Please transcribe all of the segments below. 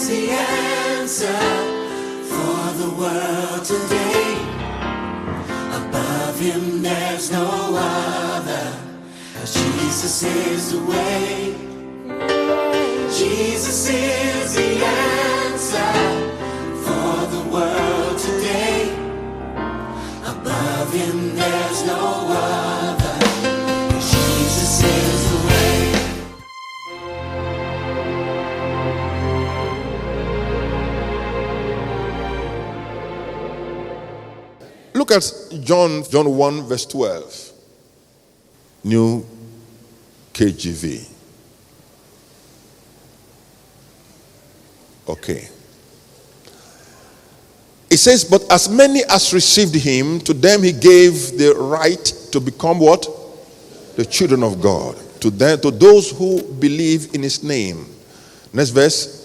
is the answer for the world today. Above him there's no other. Jesus is the way. Jesus is the answer for the world today. Above him there's no other. Jesus is the way. Look at John 1 verse 12. New KJV. Okay. It says, but as many as received him, to them he gave the right to become what? The children of God. To those who believe in his name. Next verse.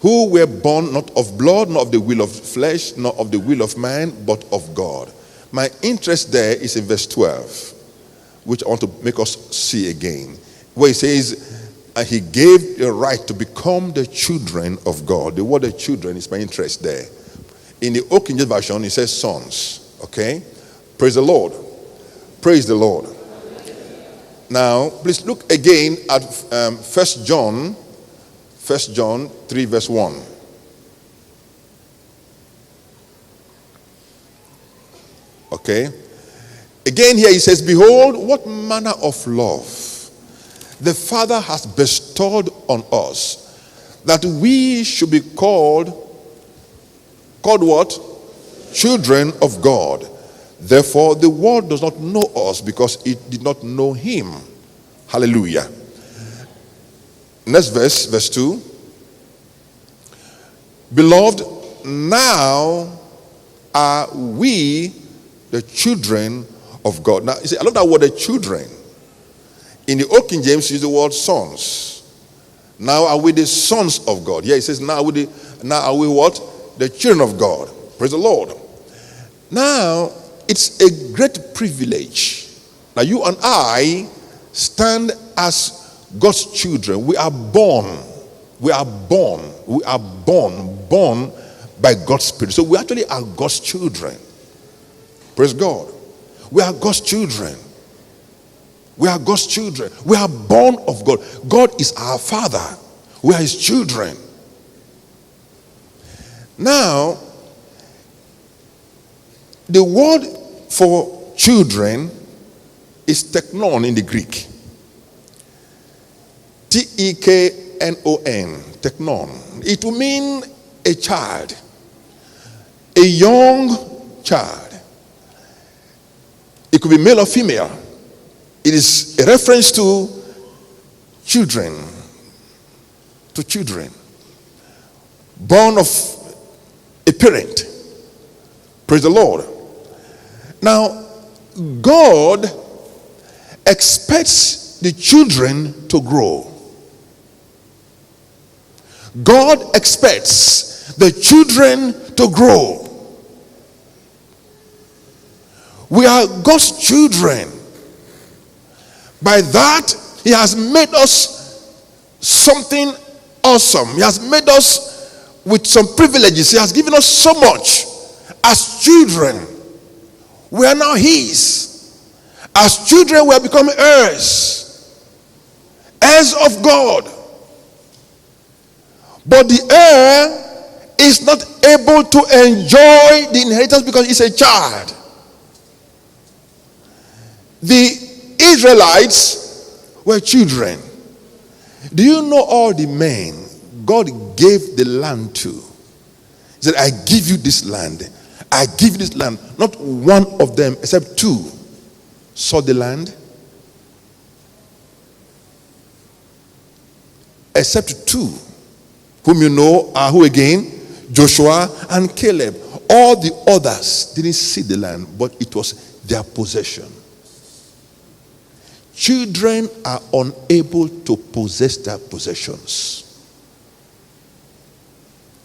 Who were born not of blood, not of the will of flesh, not of the will of man, but of God. My interest there is in verse 12, which I want to make us see again. Where he says, he gave the right to become the children of God. The word the children is my interest there. In the Old King James Version, it says sons. Okay? Praise the Lord. Praise the Lord. Now, please look again at 1 John 3 verse 1. Okay? Again here he says, behold, what manner of love the Father has bestowed on us, that we should be called what? Children of God. Therefore, the world does not know us because it did not know him. Hallelujah. Next verse, verse 2. Beloved, now are we the children of God. Now, you see, I love that word, the children. In the Old King James, use the word sons. Now are we the sons of God. Yeah, it says, now are we what? The children of God. Praise the Lord. Now, it's a great privilege. Now, you and I stand as God's children. We are born by God's Spirit. So we actually are God's children. Praise God. We are God's children. We are God's children. We are born of God. God is our Father. We are his children. Now, the word for children is teknon in the Greek. Teknon. Teknon. It will mean a child. A young child. It could be male or female. It is a reference to children. To children. Born of a parent. Praise the Lord. Now, God expects the children to grow. God expects the children to grow. We are God's children. By that, he has made us something awesome. He has made us with some privileges. He has given us so much. As children, we are now his. As children, we have become heirs. Heirs of God. But the heir is not able to enjoy the inheritance because he's a child. The Israelites were children. Do you know all the men God gave the land to? He said, I give you this land. I give you this land. Not one of them, except two, saw the land. Except two, whom you know are who again? Joshua and Caleb. All the others didn't see the land, but it was their possession. Children are unable to possess their possessions.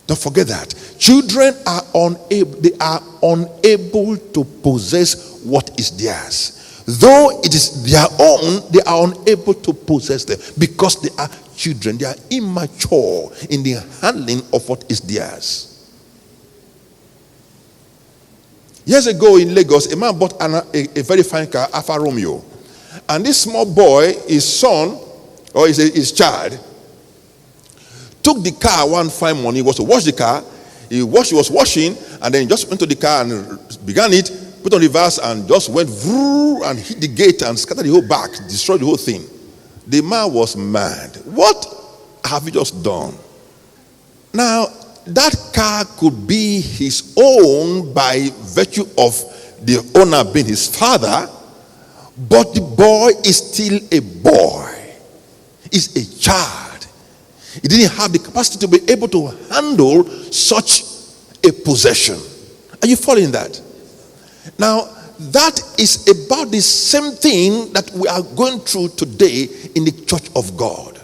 Don't forget that. Children are unable to possess what is theirs. Though it is their own, they are unable to possess them because they are children. They are immature in the handling of what is theirs. Years ago in Lagos, a man bought a very fine car, Alfa Romeo. And this small boy, his son, or his child, took the car one fine morning. He was to wash the car. He was washing, and then just went to the car and began it, put on reverse, and just went vroom, and hit the gate and scattered the whole back, destroyed the whole thing. The man was mad. What have you just done? Now, that car could be his own by virtue of the owner being his father, but the boy is still a boy. He's a child. He didn't have the capacity to be able to handle such a possession. Are you following that? Now, that is about the same thing that we are going through today in the church of God.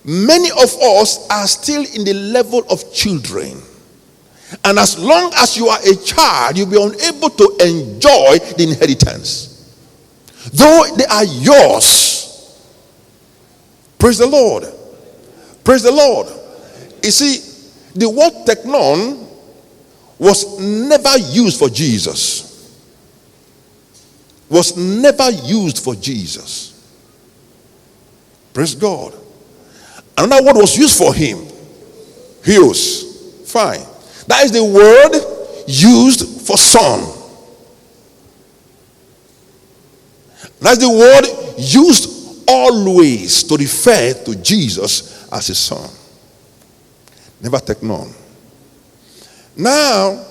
Many of us are still in the level of children. And as long as you are a child, you'll be unable to enjoy the inheritance. Though they are yours. Praise the Lord. Praise the Lord. You see, the word teknon was never used for Jesus. Was never used for Jesus. Praise God. Another word was used for him. Huios. Fine. That is the word used for son. That's the word used always to refer to Jesus as his son. Never teknon. Now,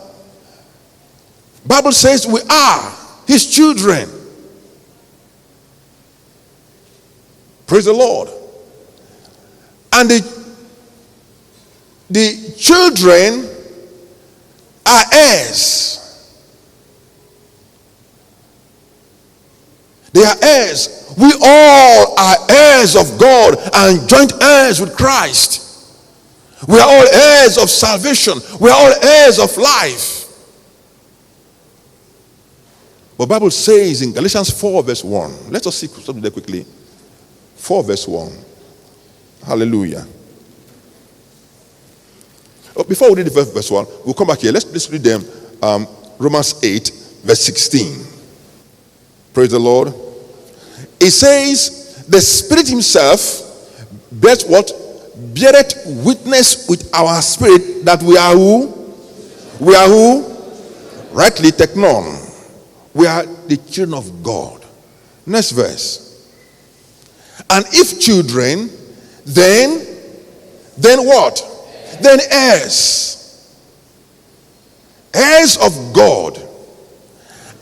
Bible says we are his children. Praise the Lord. And the children are heirs. They are heirs. We all are heirs of God and joint heirs with Christ. We are all heirs of salvation. We are all heirs of life. But the Bible says in Galatians 4 verse 1. Let us see something there quickly. 4 verse 1. Hallelujah. Oh, before we read the verse 1, we'll come back here. Let's read them. Romans 8 verse 16. Praise the Lord. It says, the Spirit himself bears what? Beareth witness with our spirit that we are who? We are who? Rightly teknon. We are the children of God. Next verse. And if children, then what? Then heirs. Heirs of God.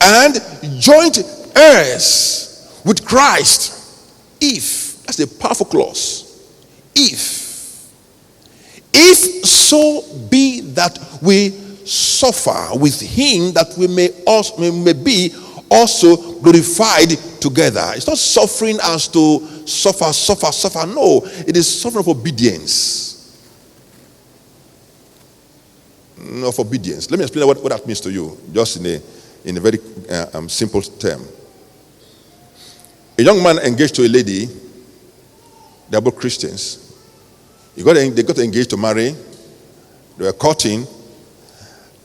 And joint heirs with Christ. If. That's a powerful clause. If so be that we suffer with him, that we may be also glorified together. It's not suffering as to suffer. No, it is suffering of obedience. Of obedience. Let me explain what that means to you, just in a very simple term. A young man engaged to a lady. They are both Christians. They got engaged to marry. They were courting.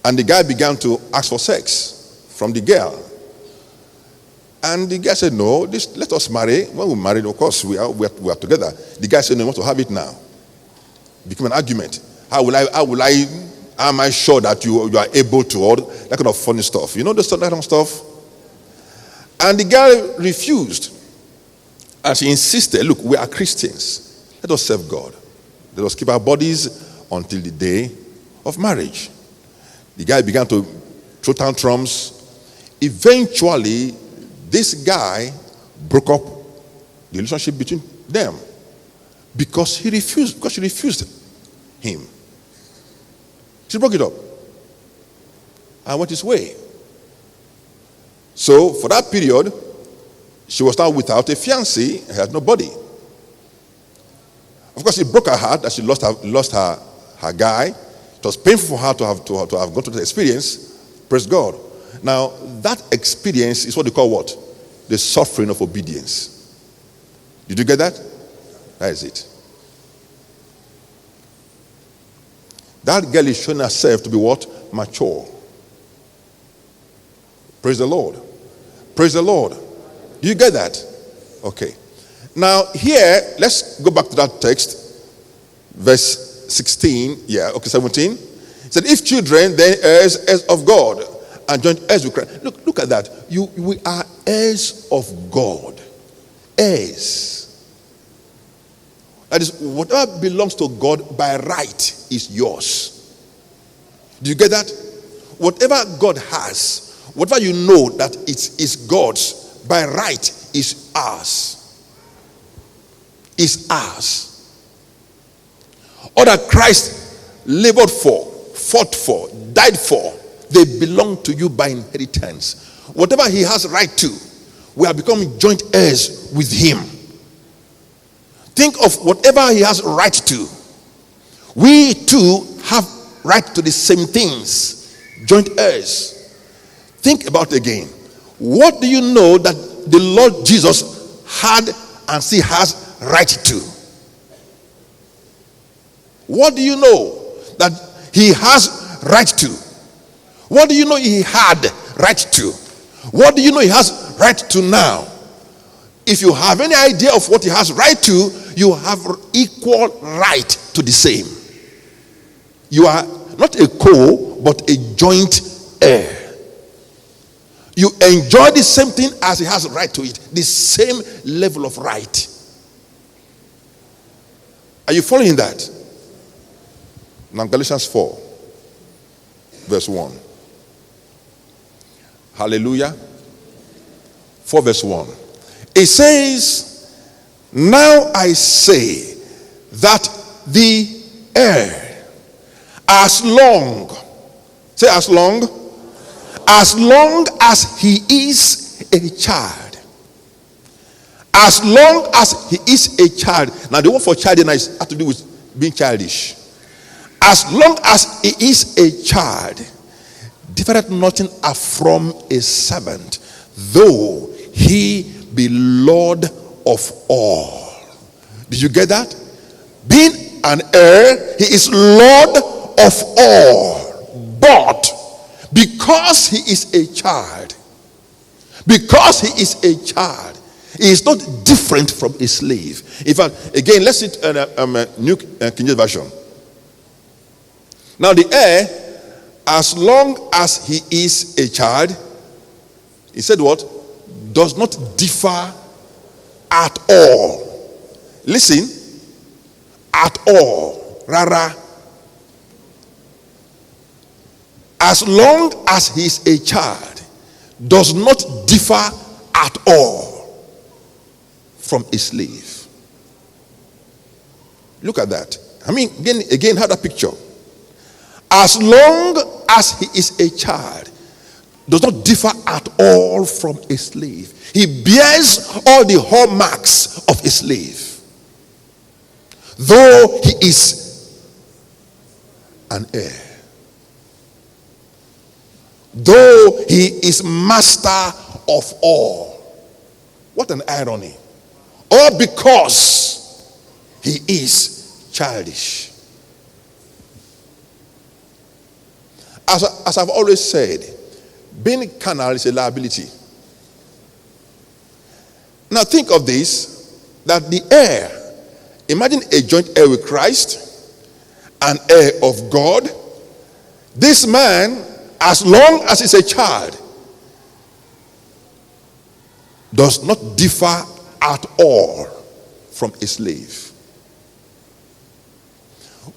And the guy began to ask for sex from the girl. And the guy said, no, let us marry. When we married, of course, we are together. The guy said, no, I want to have it now. It became an argument. Am I sure that you are able to? All that kind of funny stuff. You know that kind of stuff? And the guy refused. And she insisted, look, we are Christians. Let us serve God. Let us keep our bodies until the day of marriage. The guy began to throw tantrums. Eventually, this guy broke up the relationship between them because she refused him. She broke it up and went his way. So for that period, she was now without a fiancé, had nobody. Of course, it broke her heart that she lost her guy. It was painful for her to have gone through that experience. Praise God. Now, that experience is what they call what? The suffering of obedience. Did you get that? That is it. That girl is showing herself to be what? Mature. Praise the Lord. Praise the Lord. Do you get that? Okay. Now here, let's go back to that text. Verse 16. Yeah, okay, 17. It said, if children, then heirs of God, and joint heirs with Christ. Look at that. We are heirs of God. Heirs. That is, whatever belongs to God by right is yours. Do you get that? Whatever God has, whatever you know that it is God's, by right is ours. Is ours. All that Christ labored for, fought for, died for, they belong to you by inheritance. Whatever he has right to, we are becoming joint heirs with him. Think of whatever he has right to. We too have right to the same things. Joint heirs. Think about it again. What do you know that the Lord Jesus had and still has right to? What do you know that he has right to? What do you know he had right to? What do you know he has right to now? If you have any idea of what he has right to, you have equal right to the same. You are not a co, but a joint heir. You enjoy the same thing as he has right to it. The same level of right. Are you following that? Now Galatians 4, verse 1. Hallelujah. 4 verse 1. It says, now I say that the heir, as long as he is a child. As long as he is a child. Now the word for child has to do with being childish. As long as he is a child, differeth nothing from a servant, though he be Lord of all. Did you get that? Being an heir, he is Lord of all. But because he is a child, he is not different from a slave. In fact, again, let's see New King James Version. Now the heir, as long as he is a child, he said what? Does not differ at all. Listen, at all. Rara. As long as he is a child, does not differ at all from a slave. Look at that. I mean, again, have that picture. As long as he is a child, does not differ at all from a slave. He bears all the hallmarks of a slave, though he is an heir. Though he is master of all. What an irony. All because he is childish. As I've always said, being carnal is a liability. Now think of this, that the heir, imagine a joint heir with Christ, an heir of God. This man, as long as he's a child, does not differ at all from a slave.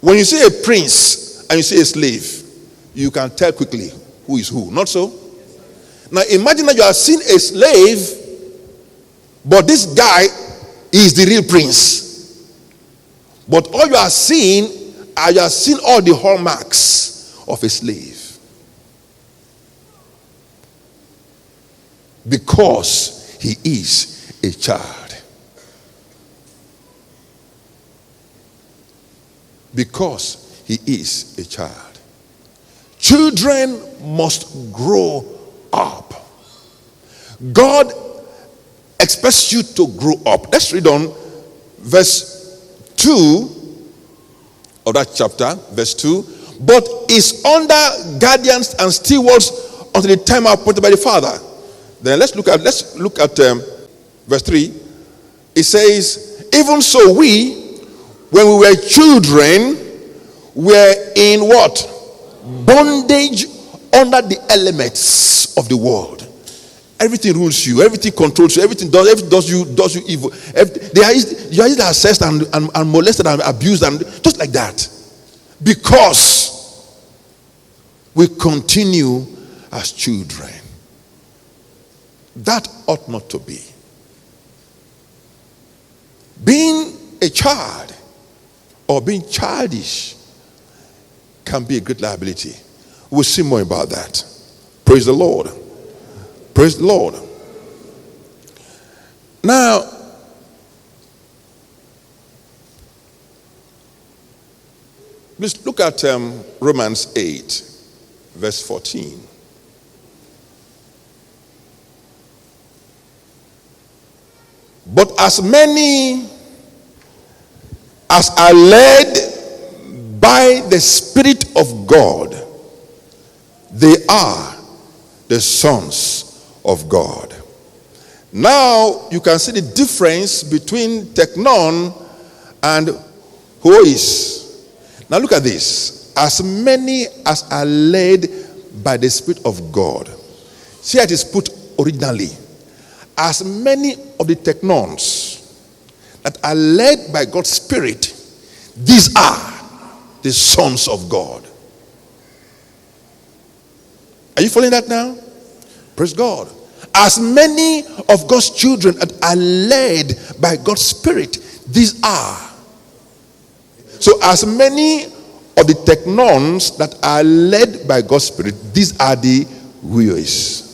When you see a prince and you see a slave, you can tell quickly who is who. Not so? Now imagine that you are seeing a slave, but this guy is the real prince. But all you are seeing all the hallmarks of a slave. Because he is a child. Because he is a child. Children must grow up. God expects you to grow up. Let's read on verse 2 of that chapter, verse 2, but is under guardians and stewards until the time appointed by the Father. Then let's look at verse 3. It says, even so we, when we were children, were in what? Bondage under the elements of the world. Everything rules you, everything controls you, everything does you evil. You are either assessed and molested and abused, and just like that. Because we continue as children. That ought not to be. Being a child or being childish can be a great liability. We'll see more about that. Praise the Lord. Praise the Lord. Now, please look at Romans 8, verse 14. But as many as are led by the Spirit of God, they are the sons of God. Now you can see the difference between teknon and huios. Now look at this. As many as are led by the Spirit of God. See how it is put originally. As many of the teknons that are led by God's Spirit, these are the sons of God. Are you following that now? Praise God. As many of God's children that are led by God's Spirit, these are. So as many of the teknons that are led by God's Spirit, these are the huios.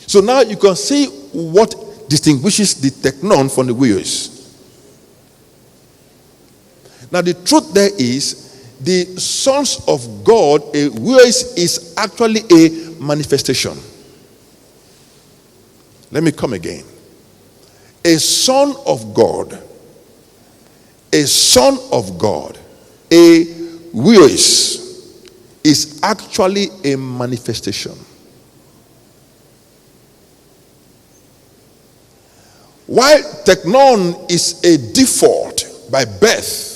So now you can see what distinguishes the teknon from the huios. Now the truth there is, the sons of God, a huios is actually a manifestation. Let me come again. A son of God, a son of God, a huios is actually a manifestation. While teknon is a default by birth,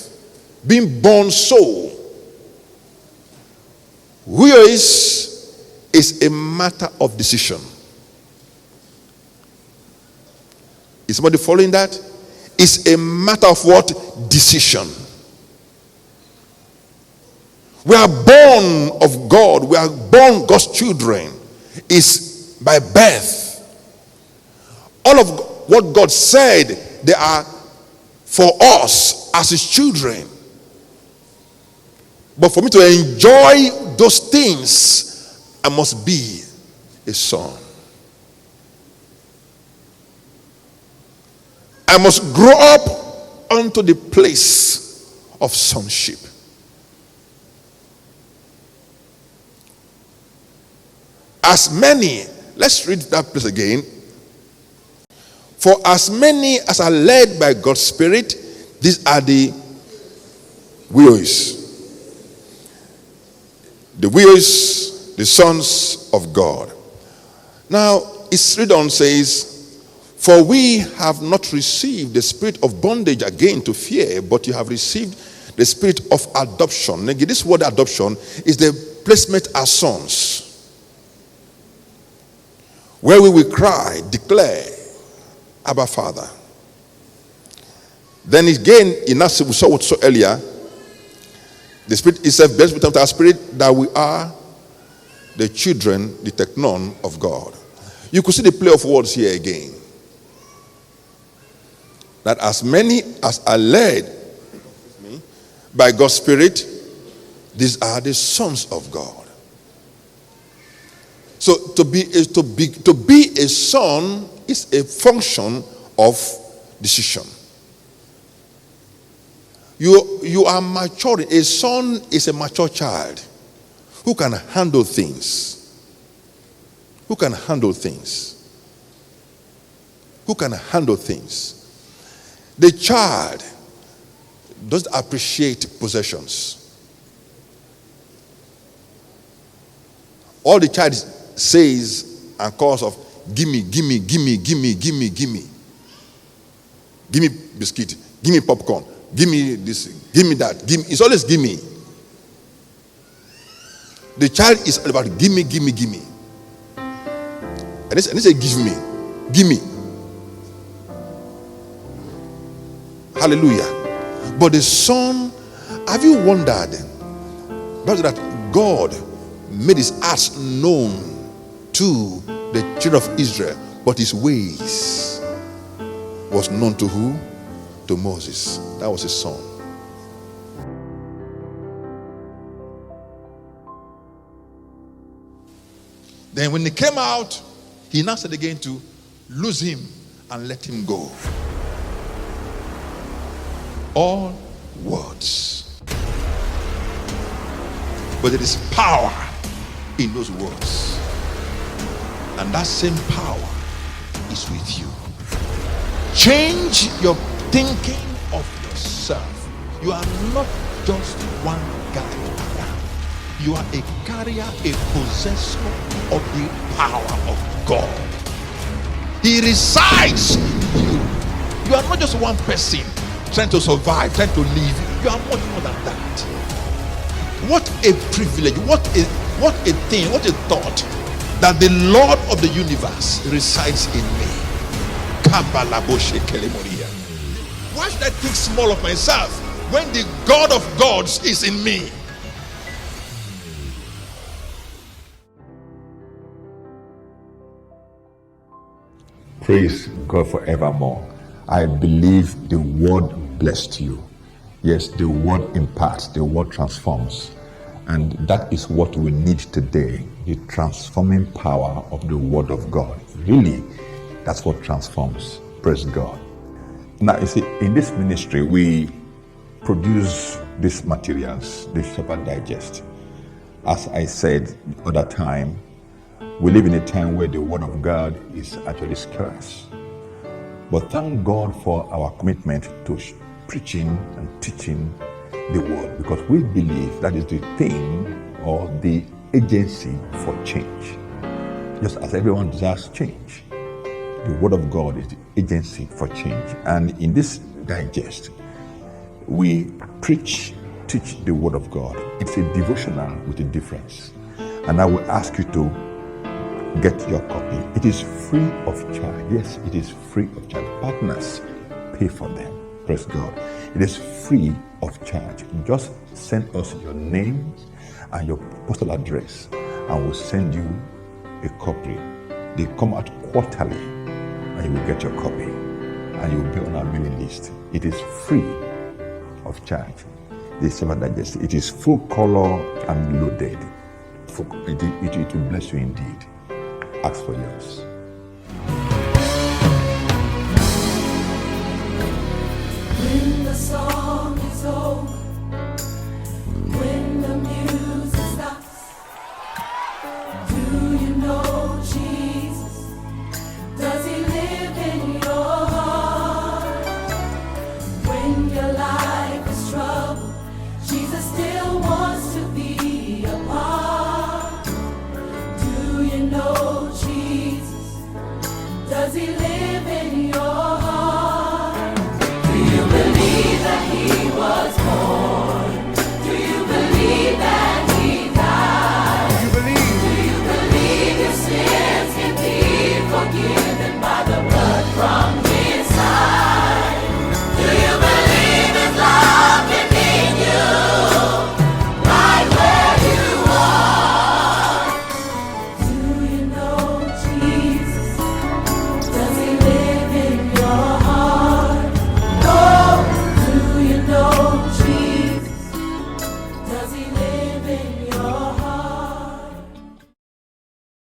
being born so, huios is a matter of decision. Is somebody following that? It's a matter of what? Decision. We are born of God. We are born God's children. It's by birth. All of what God said, they are for us as his children. But for me to enjoy those things, I must be a son. I must grow up unto the place of sonship. As many, let's read that place again. For as many as are led by God's Spirit, these are the huios. The huios, the sons of God. Now, it's read on, says, for we have not received the spirit of bondage again to fear, but you have received the spirit of adoption. Again, this word adoption is the placement as sons, where we will cry, declare, Abba Father. Then again, in us we saw what we saw earlier, the Spirit itself bears with our spirit that we are the children, the teknon of God. You could see the play of words here again. That as many as are led by God's Spirit, these are the sons of God. So to be a son is a function of decision. You are maturing. A son is a mature child who can handle things. Who can handle things. Who can handle things. The child doesn't appreciate possessions. All the child says and calls of gimme, gimme, gimme, gimme, gimme, gimme. Give me biscuit, give me popcorn, give me this, give me that. Give me. It's always gimme. The child is all about gimme, gimme, gimme. And they say give me, gimme. Hallelujah. But the son, have you wondered that God made his acts known to the children of Israel, but his ways was known to who? To Moses. That was his son. Then when he came out, he now said again to lose him and let him go. All words. But there is power in those words. And that same power is with you. Change your thinking of yourself. You are not just one guy around. You are a carrier, a possessor of the power of God. He resides in you. You are not just one person trying to survive, trying to live. You are much more than that. What a privilege, what a thing, what a thought that the Lord of the universe resides in me. Why should I think small of myself when the God of gods is in me? Praise God forevermore. I believe the word blessed you. Yes, the word imparts, the word transforms. And that is what we need today, the transforming power of the word of God. Really, that's what transforms. Praise God. Now, you see, in this ministry, we produce these materials, the Shepherd Digest. As I said the other time, we live in a time where the word of God is actually scarce. But thank God for our commitment to preaching and teaching the word, because we believe that is the thing or the agency for change. Just as everyone desires change, the word of God is the agency for change. And in this digest, we preach, teach the word of God. It's a devotional with a difference. And I will ask you to get your copy. It is free of charge. Yes, it is free of charge. Partners pay for them. Praise God. It is free of charge. Just send us your name and your postal address, and we'll send you a copy. They come out quarterly, and you will get your copy, and you will be on our mailing list. It is free of charge. The Shepherd Digest. It is full color and loaded. It will bless you indeed. Ask for yours. When the song is over, when the music stops, do you know Jesus? Does he live in your heart? When your life is troubled, Jesus still wants to be a part. Do you know Jesus? Does he live